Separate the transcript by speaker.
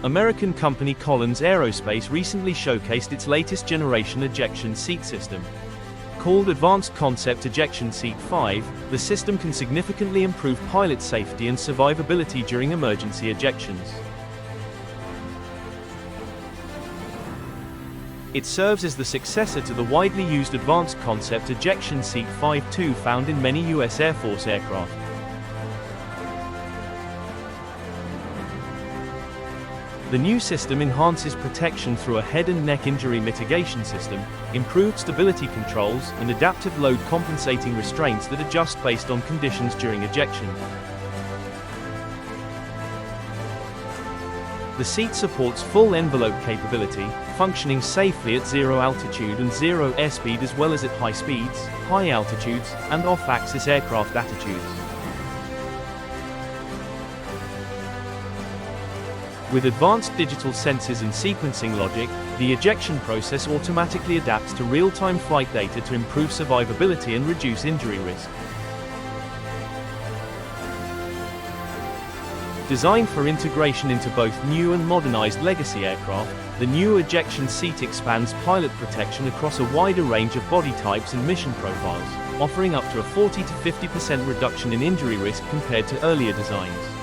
Speaker 1: American company Collins Aerospace recently showcased its latest generation ejection seat system. Called Advanced Concept Ejection Seat 5, the system can significantly improve pilot safety and survivability during emergency ejections. It serves as the successor to the widely used Advanced Concept Ejection Seat 5.2 found in many U.S. Air Force aircraft. The new system enhances protection through a head and neck injury mitigation system, improved stability controls, and adaptive load compensating restraints that adjust based on conditions during ejection. The seat supports full envelope capability, functioning safely at zero altitude and zero airspeed as well as at high speeds, high altitudes, and off-axis aircraft attitudes. With advanced digital sensors and sequencing logic, the ejection process automatically adapts to real-time flight data to improve survivability and reduce injury risk. Designed for integration into both new and modernized legacy aircraft, the new ejection seat expands pilot protection across a wider range of body types and mission profiles, offering up to a 40 to 50% reduction in injury risk compared to earlier designs.